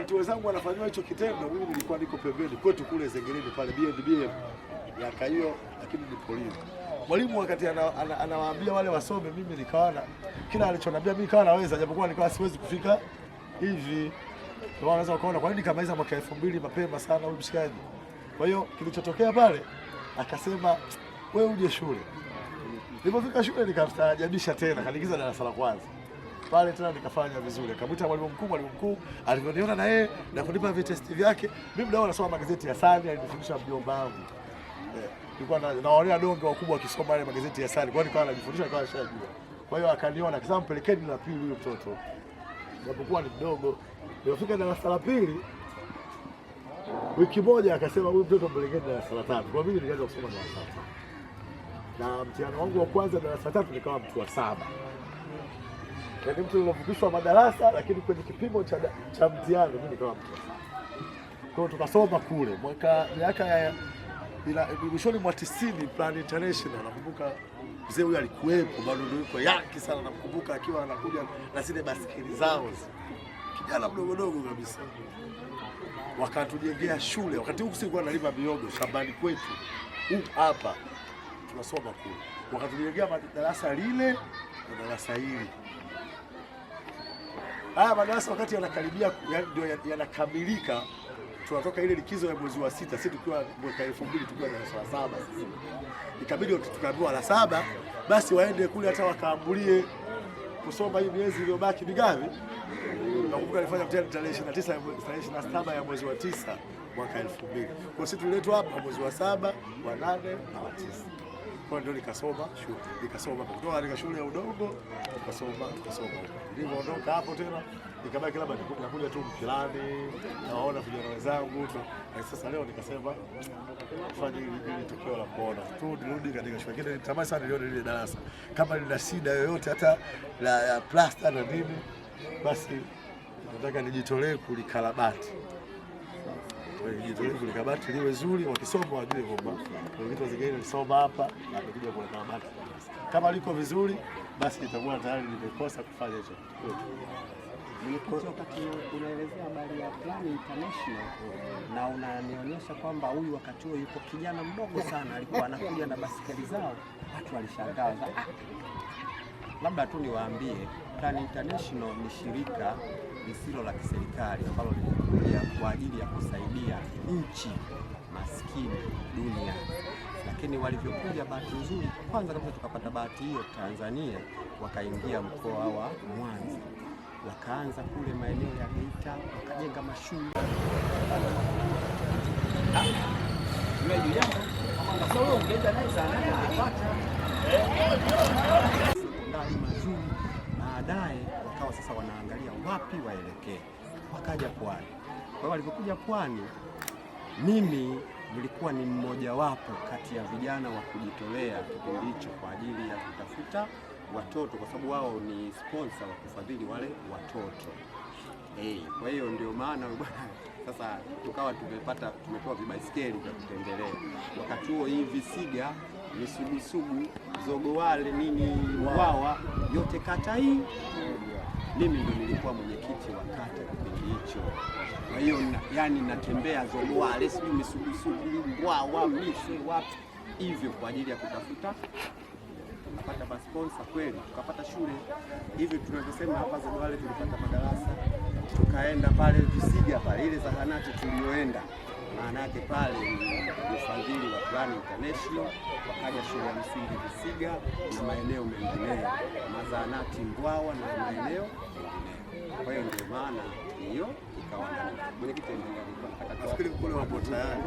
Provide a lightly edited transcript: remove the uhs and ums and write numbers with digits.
wakati wenzangu wanafanywa hicho kitendo, mimi nilikuwa niko pembeni kwetu kule Zengereni pale BNB miaka hiyo, lakini ni polisi. Mwalimu wakati anawaambia wale wasome, mimi nikaona kila alichoniambia mimi nikawa naweza, japokuwa nilikuwa siwezi kufika hivi. Ndio wanaweza kuona kwa nini kamaliza mwaka 2000 mapema sana huyu mshikaji. Kwa hiyo kilichotokea pale akasema wewe uje shule. Nilipofika shule nikamstaajabisha tena, kaniingiza darasa la kwanza. Pale tena nikafanya vizuri. Akamwita mwalimu mkuu alivyoniona na yeye na kunipa vitesti vyake. Mimi ndio nasoma magazeti ya Sani, alinifundisha mjomba wangu. Nilikuwa naonea donge wakubwa wakisoma ile magazeti ya Sani. Kwa hiyo nikawa najifundisha nikawa nishajua. Kwa hiyo akaniona akasema mpelekeni la pili huyo mtoto. Japokuwa ni mdogo. Nilifika darasa la pili. Wiki moja akasema huyu mtoto mpelekeni darasa la tatu. Kwa mimi nilianza kusoma darasa la tatu. Na mtihani wangu wa kwanza darasa la tatu nikawa mtu wa 7. Yaani mtu aliyovukishwa madarasa lakini kwenye kipimo cha mtihani mimi nikawa mtu wa 7. Kwa hiyo tukasoma kule miaka ya mwishoni mwa 90 Plan International. Nakumbuka mzee huyu alikuwepo bado ndio yuko yaki sana, nakumbuka akiwa anakuja na zile basikeli zao. Kijana mdogo kabisa. Wakatujengea shule. Wakati huko sikuwa nalima miogo shambani kwetu. Hapa tunasoma kule. Wakatujengea madarasa lile na darasa hili. Haya madarasa wakati yanakaribia ndio yanakamilika, tunatoka ile likizo ya mwezi wa 6, sisi tukiwa mwaka 2000 tukiwa darasa la 7 sisi. Ikabidi tukaambiwa la 7 basi waende kule hata wakaambulie kusoma hii miezi iliyobaki mingapi? Nakumbuka nilifanya mtihani tarehe 27 ya mwezi wa 9 mwaka 2000. Kwa sisi tuliletwa hapa mwezi wa 7, wa 8 na wa 9. Kwa ndio nikasoma kutoka katika shule ya udongo tukasoma. Nilipoondoka hapo tena nikabaki labda nakuja tu Mpilani, naona vijana wenzangu tu. Na sasa leo nikasema tufanye hili tukio la kuona tu nirudi katika shule. Lakini nitamani sana nione ile darasa kama lina shida yoyote hata la plaster na nini, basi nataka nijitolee kulikarabati. Nijitolee kulikabati liwe zuri, wakisoma wajue kwamba vitu zingine nilisoma hapa na nikuja kwa karabati. Kama liko vizuri basi itakuwa tayari nimekosa kufanya hicho. Wakati unaelezea habari ya Plan International na unanionyesha kwamba huyu wakati huo yuko kijana mdogo sana, alikuwa anakuja na basikeli zao, watu walishangaza. Labda tu niwaambie Plan International ni shirika lisilo la kiserikali ambalo linakuja kwa ajili ya kusaidia nchi maskini duniani. Lakini walivyokuja, bahati nzuri, kwanza kabisa tukapata bahati hiyo Tanzania, wakaingia mkoa wa Mwanza. Wakaanza kule maeneo ya Geita, wakajenga mashule. Ndani mazuri. Baadaye wakawa sasa wanaangalia wapi waelekee. Wakaja Pwani. Kwa hiyo walipokuja Pwani, mimi nilikuwa ni mmoja wapo kati ya vijana wa kujitolea kipindi hicho kwa ajili ya kutafuta watoto, kwa sababu wao ni sponsor wa kufadhili wale watoto. Kwa hiyo ndio maana bwana sasa tukawa tumepewa vibaisikeli vya kutembelea. Wakati huo hii Visiga, Misugusugu, Zogowale nini Wawa yote kata hii, mimi ndio nilikuwa mwenyekiti wa kata kipindi hicho. Kwa hiyo yani natembea Zogowale, sijui Misugusugu, Wawa, Miswe wapi hivyo kwa ajili ya kutafuta. Tukapata sponsor kweli, tukapata shule hivi tunavyosema hapa Zogowale, tulipata madarasa. Tukaenda pale Visiga pale ile zahanati tulioenda, maana yake pale ni ufadhili wa Plan International. Wakaja shule ya msingi Visiga na maeneo mengineyo, mazahanati Ngwawa na maeneo mengineyo. Kwa hiyo ndio maana hiyo ikawa mwenyekiti ndio nataka kule wapo tayari.